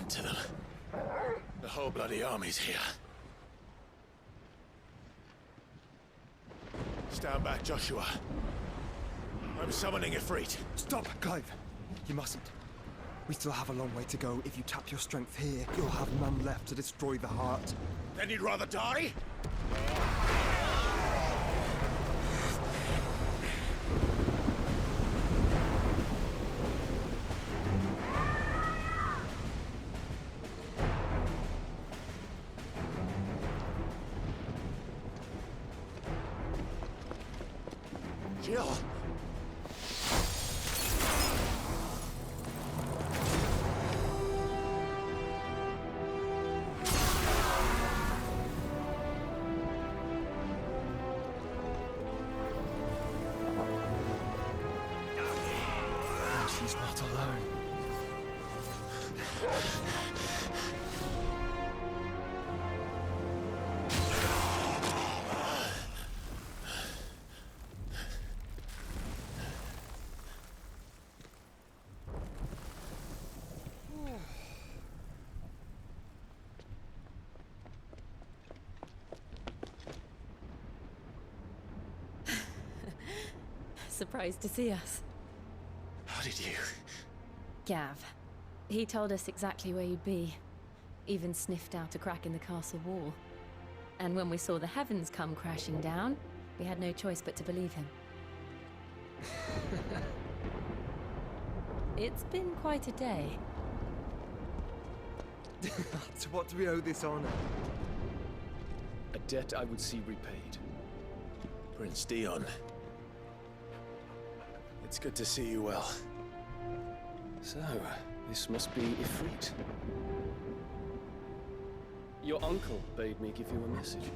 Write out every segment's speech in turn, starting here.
happened to them? The whole bloody army's here. Stand back, Joshua. I'm summoning Ifrit. Stop, Clive! You mustn't. We still have a long way to go. If you tap your strength here, you'll have none left to destroy the heart. Then you'd rather die? Jill! She's not alone. Surprised to see us. How did you? Gav. He told us exactly where you'd be. Even sniffed out a crack in the castle wall. And when we saw the heavens come crashing down, we had no choice but to believe him. It's been quite a day. To what do we owe this honor? A debt I would see repaid. Prince Dion. It's good to see you well. So, this must be Ifrit. Your uncle bade me give you a message.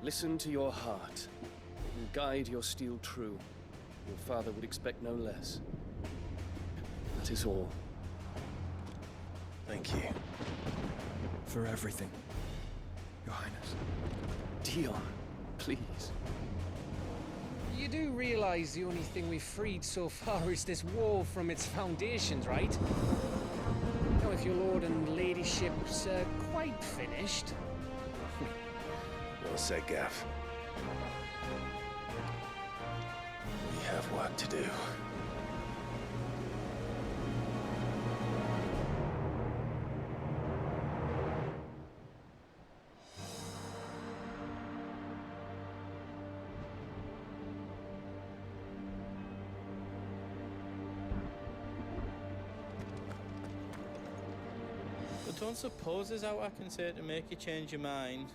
Listen to your heart, and guide your steel true. Your father would expect no less. That is all. Thank you. For everything, Your Highness. Dion, please. You do realize the only thing we've freed so far is this wall from its foundations, right? Now, if your lord and ladyship's quite finished... Well said, Gav. We have work to do. Don't suppose there's out I can say to make you change your mind.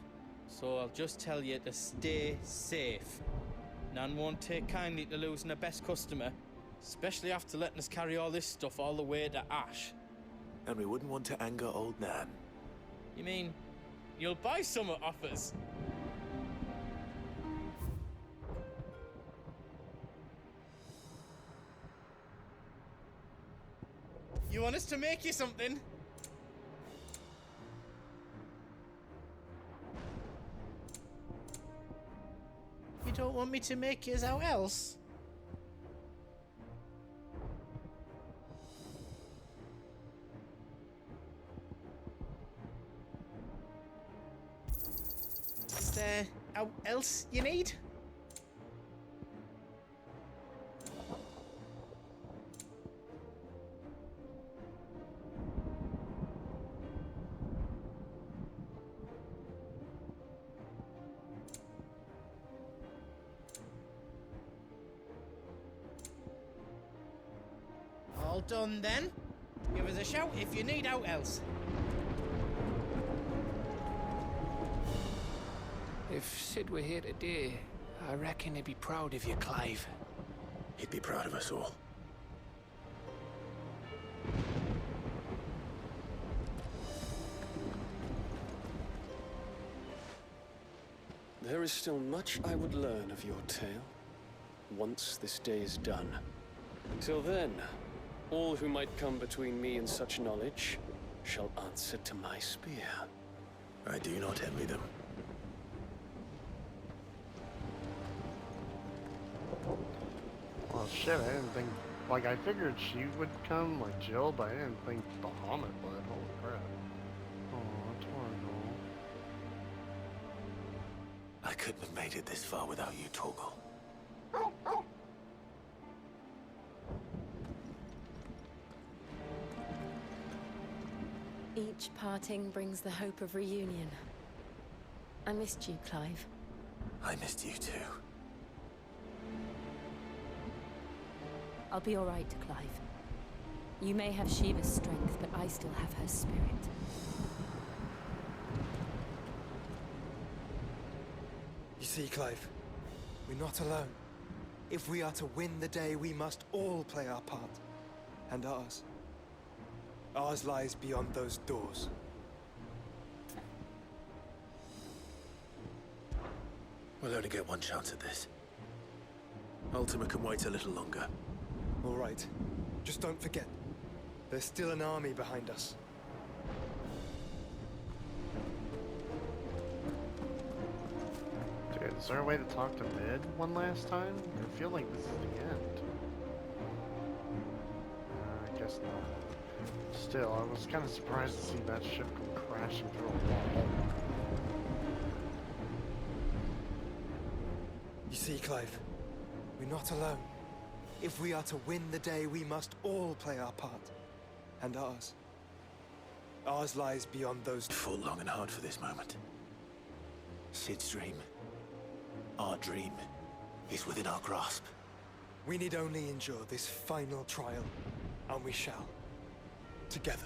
So I'll just tell you to stay safe. Nan won't take kindly to losing her best customer, especially after letting us carry all this stuff all the way to Ash. And we wouldn't want to anger old Nan. You mean, you'll buy some off us? You want us to make you something? You don't want me to make yours out else? Is there out else you need? All done then. Give us a shout if you need out else. If Sid were here today, I reckon he'd be proud of you, Clive. He'd be proud of us all. There is still much I would learn of your tale, once this day is done. Till then, all who might come between me and such knowledge shall answer to my spear. I do not envy them. Well, shit, I didn't think Like, I figured she would come, like Jill, but I didn't think Bahamut would. Holy crap. Oh, Torgal. I couldn't have made it this far without you, Torgal. Each parting brings the hope of reunion. I missed you, Clive. I missed you too. I'll be all right, Clive. You may have Shiva's strength, but I still have her spirit. You see, Clive, we're not alone. If we are to win the day, we must all play our part. And ours. Ours lies beyond those doors. We'll only get one chance at this. Ultima can wait a little longer. All right. Just don't forget. There's still an army behind us. Dude, is there a way to talk to Mid one last time? I feel like this is the end. I guess not. Still, I was kind of surprised to see that ship go crashing through a wall. You see, Clive, we're not alone. If we are to win the day, we must all play our part. And ours. Ours lies beyond those... Fought long and hard for this moment. Sid's dream, our dream, is within our grasp. We need only endure this final trial, and we shall. Together.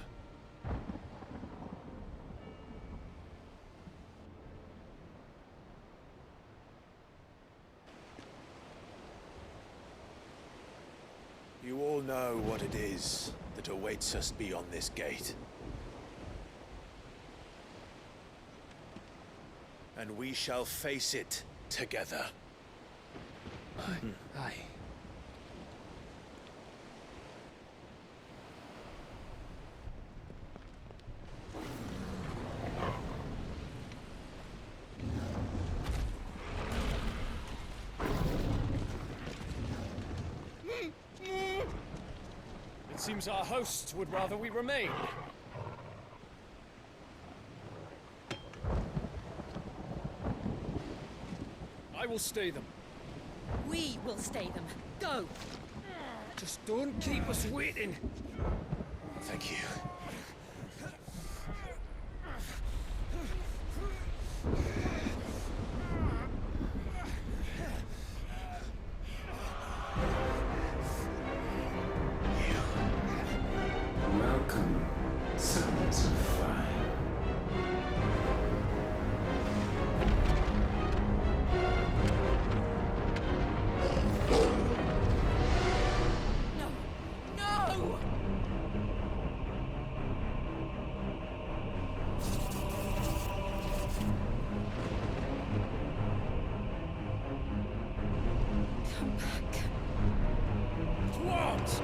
You all know what it is that awaits us beyond this gate. And we shall face it together. Aye. It seems our hosts would rather we remain. I will stay them. We will stay them. Go! Just don't keep us waiting. Thank you. Welcome, sons of fire. No! No! Come back. What?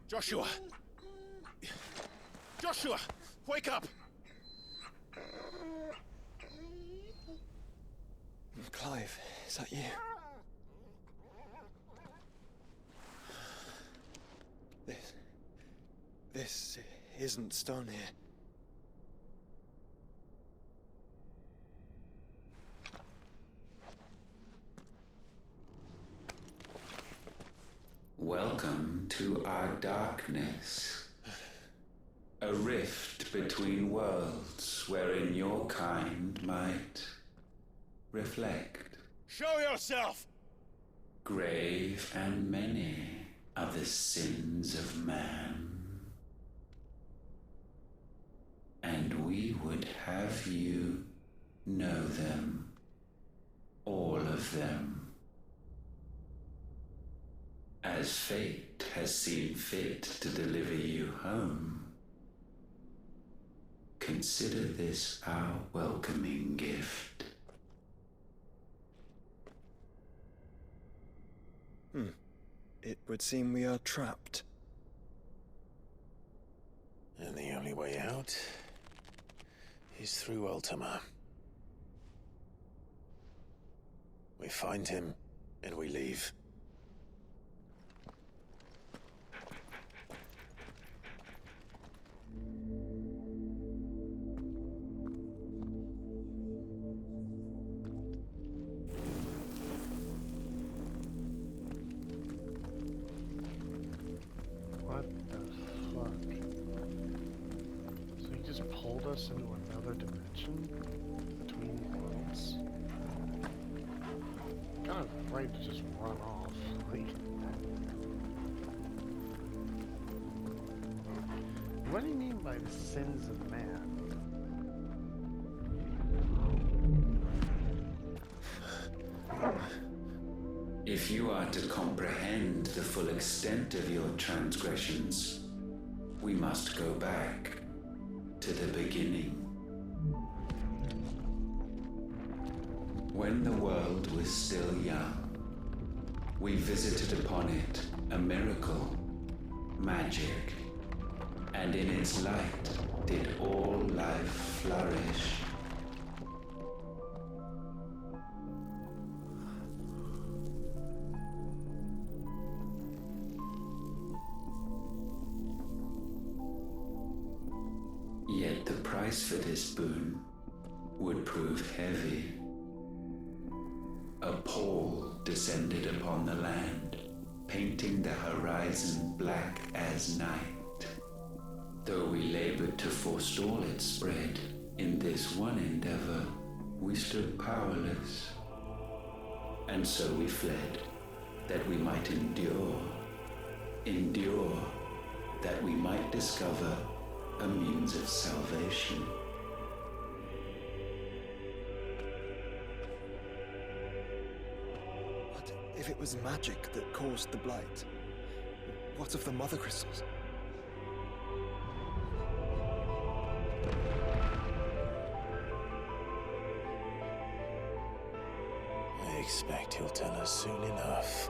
Joshua! Joshua! Wake up! Clive, is that you? This isn't stone here. Welcome to our darkness. A rift between worlds wherein your kind might reflect. Show yourself! Grave and many are the sins of man. And we would have you know them. All of them. As fate has seen fit to deliver you home, consider this our welcoming gift. It would seem we are trapped. And the only way out is through Ultima. We find him, and we leave. What the fuck? So he just pulled us into another dimension? Between worlds? Kind of right to just run off. Like, what do you mean by the sins of man? If you are to comprehend the full extent of your transgressions, we must go back to the beginning. When the world was still young, we visited upon it a miracle, magic, and in its light did all life flourish. Yet the price for this boon would prove heavy. A pall descended upon the land, painting the horizon black as night. Though we labored to forestall its spread, in this one endeavor we stood powerless. And so we fled, that we might endure, that we might discover a means of salvation. What if it was magic that caused the blight? What of the mother crystals? I expect he'll tell us soon enough.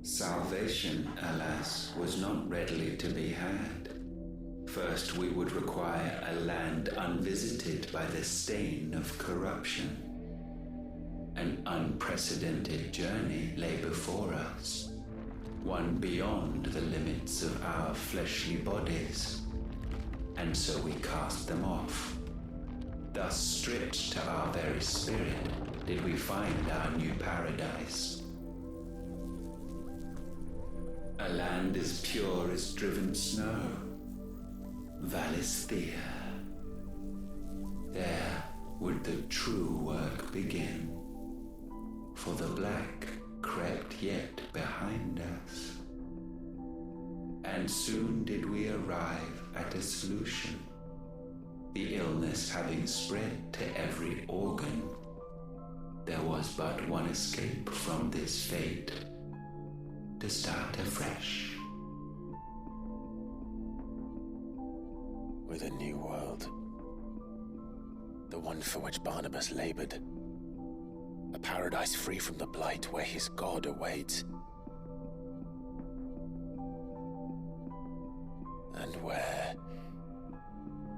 Salvation, alas, was not readily to be had. First, we would require a land unvisited by the stain of corruption. An unprecedented journey lay before us, one beyond the limits of our fleshly bodies. And so we cast them off. Thus, stripped to our very spirit, did we find our new paradise. A land as pure as driven snow, Valisthea. There would the true work begin, for the black crept yet behind us. And soon did we arrive at a solution, the illness having spread to every organ. There was but one escape from this fate, to start afresh. With a new world. The one for which Barnabas labored. A paradise free from the blight where his god awaits. And where,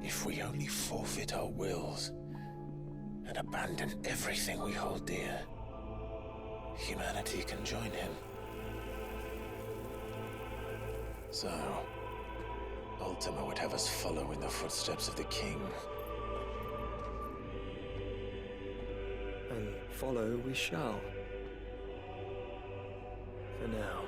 if we we only forfeit our wills and abandon everything we hold dear, humanity can join him. So, Ultima would have us follow in the footsteps of the king. And follow we shall. For now.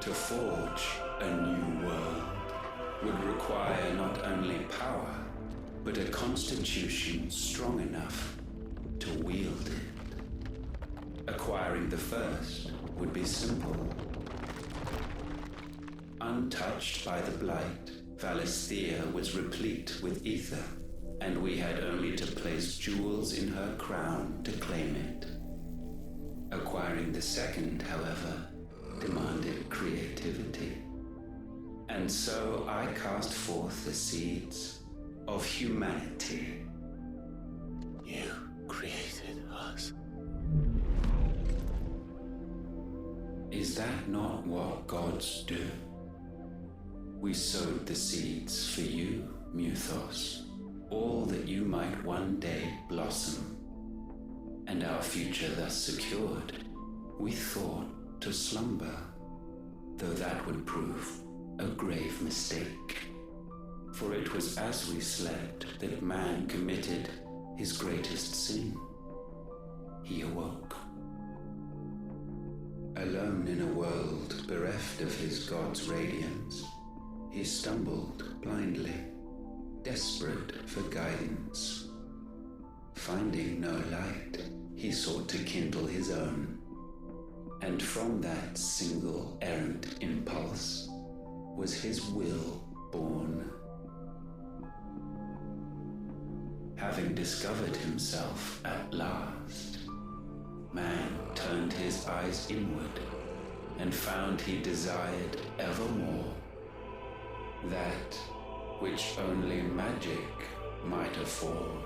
To forge a new world would require not only power, but a constitution strong enough to wield it. Acquiring the first would be simple. Untouched by the blight, Valisthea was replete with ether, and we had only to place jewels in her crown to claim it. Acquiring the second, however, demanded creativity. And so I cast forth the seeds of humanity. You created us. Is that not what gods do? We sowed the seeds for you, Muthos, all that you might one day blossom. And our future thus secured, we thought to slumber, though that would prove a grave mistake. For it was as we slept that man committed his greatest sin. He awoke. Alone in a world bereft of his god's radiance, he stumbled blindly, desperate for guidance. Finding no light, he sought to kindle his own. And from that single errant impulse was his will born. Having discovered himself at last, man turned his eyes inward and found he desired evermore that which only magic might afford.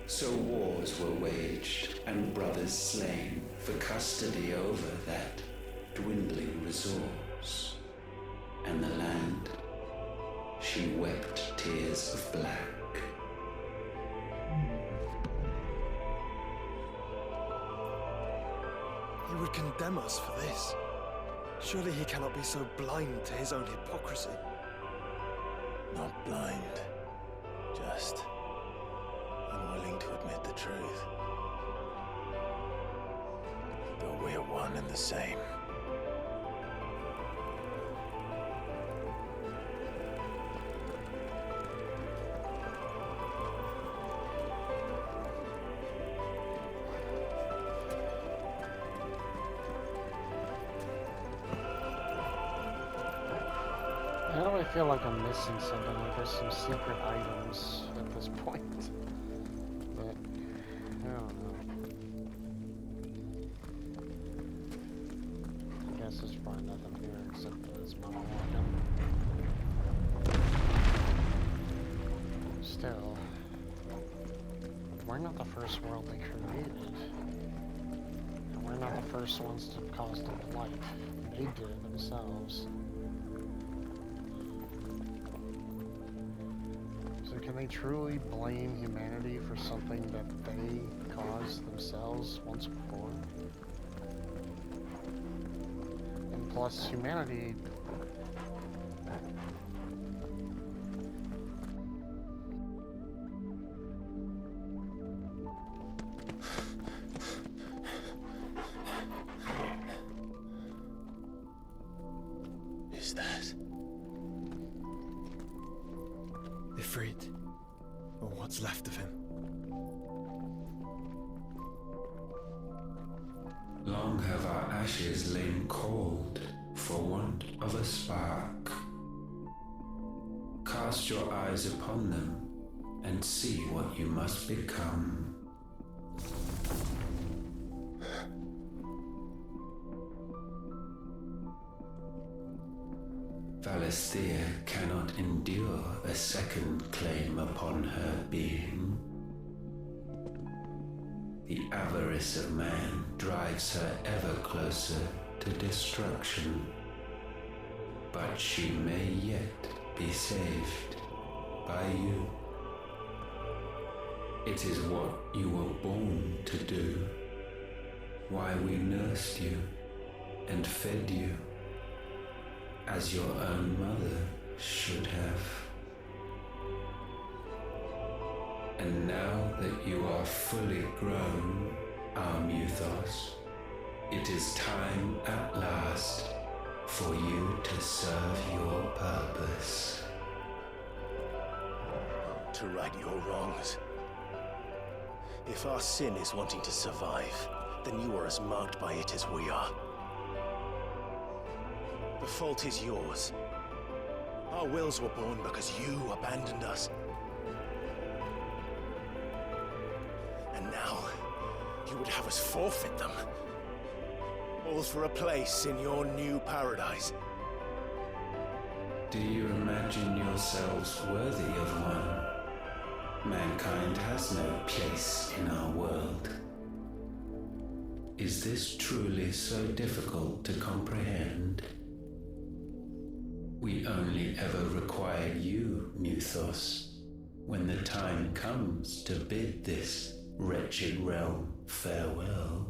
So wars were waged and brothers slain for custody over that dwindling resource. And the land, she wept tears of black. He would condemn us for this. Surely he cannot be so blind to his own hypocrisy. Not blind, just unwilling to admit the truth. But we're one and the same. How do I feel like I'm missing something? Like there's some secret items at this point. But, I don't know. I guess there's probably nothing here except for this monologue. Still, we're not the first world they created. And we're not the first ones to cause them blight. They did it themselves. Can they truly blame humanity for something that they caused themselves once before? And plus, humanity... that? Ifrit, or what's left of him. Long have our ashes lain cold for want of a spark. Cast your eyes upon them and see what you must become. Valisthea cannot endure a second claim upon her being. The avarice of man drives her ever closer to destruction. But she may yet be saved by you. It is what you were born to do, why we nursed you and fed you, as your own mother should have. And now that you are fully grown, our Muthos, it is time at last for you to serve your purpose. To right your wrongs. If our sin is wanting to survive, then you are as marked by it as we are. The fault is yours. Our wills were born because you abandoned us. And now, you would have us forfeit them. All for a place in your new paradise. Do you imagine yourselves worthy of one? Mankind has no place in our world. Is this truly so difficult to comprehend? We only ever require you, Muthos, when the time comes to bid this wretched realm farewell.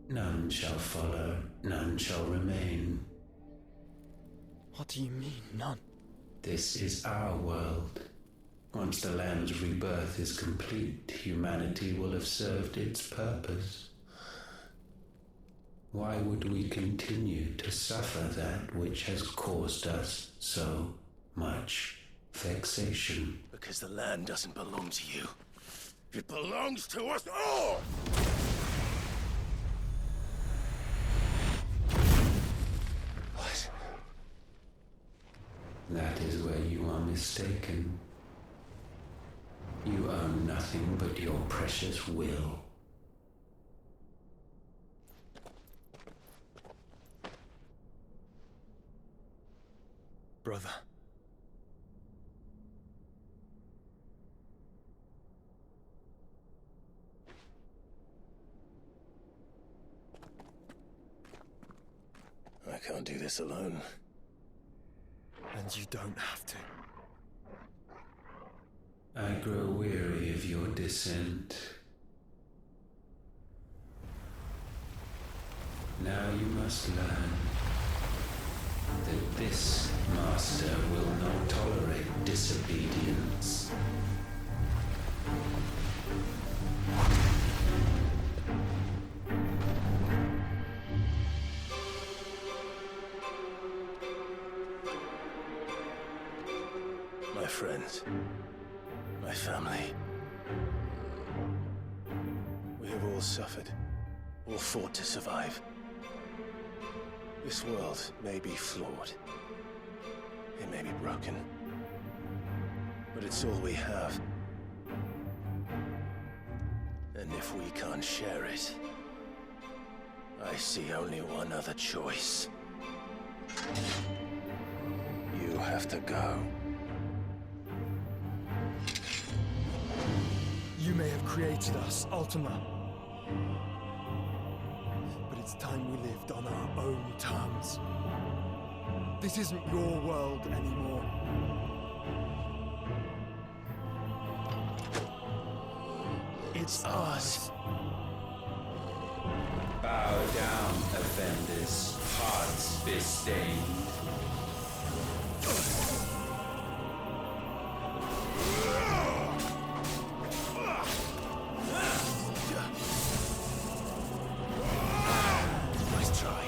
None shall follow, none shall remain. What do you mean, none? This is our world. Once the land's rebirth is complete, humanity will have served its purpose. Why would we continue to suffer that which has caused us so much vexation? Because the land doesn't belong to you. It belongs to us all! What? That is where you are mistaken. You own nothing but your precious will. Brother. I can't do this alone. And you don't have to. I grow weary of your dissent. Now you must learn that this master will not tolerate disobedience. My friends, my family. We have all suffered, all fought to survive. This world may be flawed. It may be broken. But it's all we have. And if we can't share it, I see only one other choice. You have to go. You may have created us, Ultima. But it's time we lived on our own terms. This isn't your world anymore. It's ours. Bow down, offenders, hearts bestained. Nice try.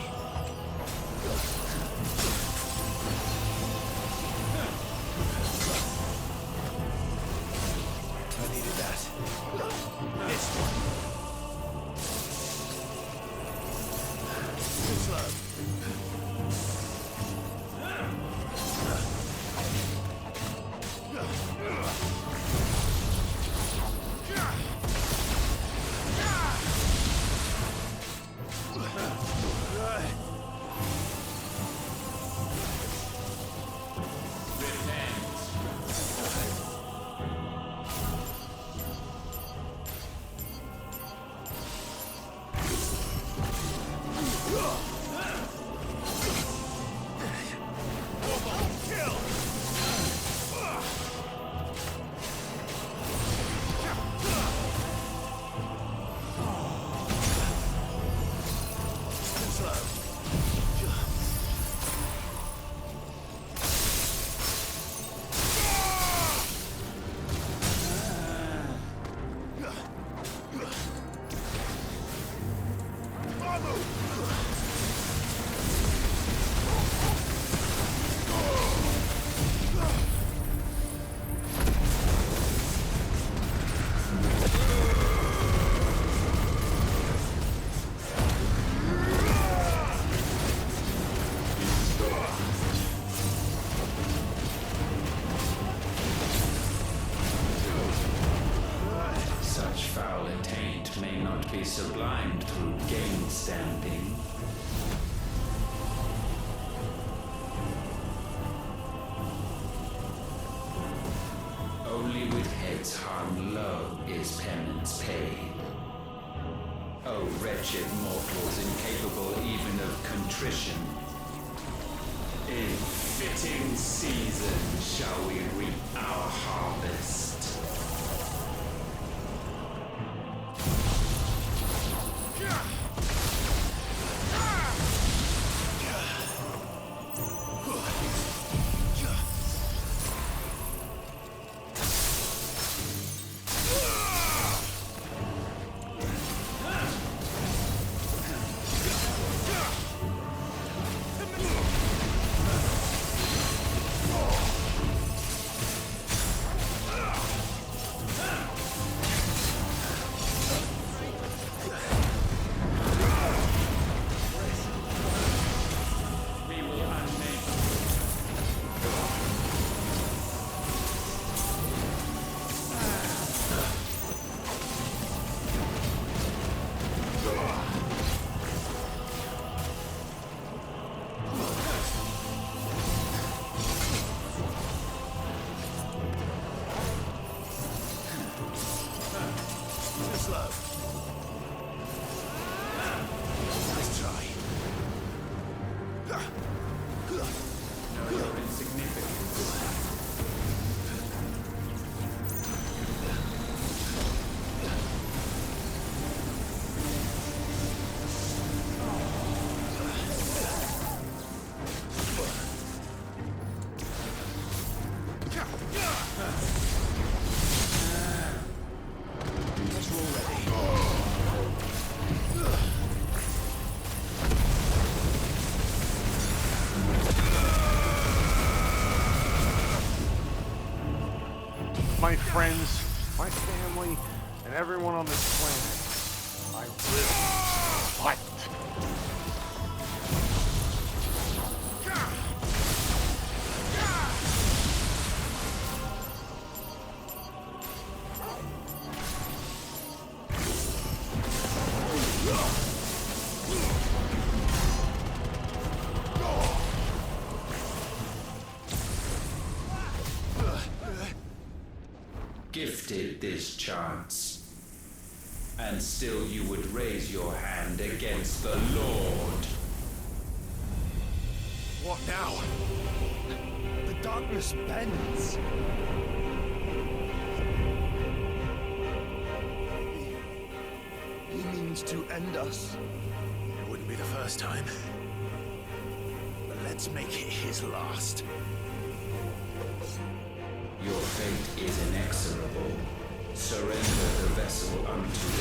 Sublimed through game standing. Only with heads hung low is penance paid. O wretched mortals incapable even of contrition. In fitting season shall we reap our harvest. My friends, my family, and everyone on this planet, I will fight. Gifted this chance, and still you would raise your hand against the Lord. What now? The darkness bends. He means to end us. It wouldn't be the first time. But let's make it his last. Your fate is inexorable. Surrender the vessel unto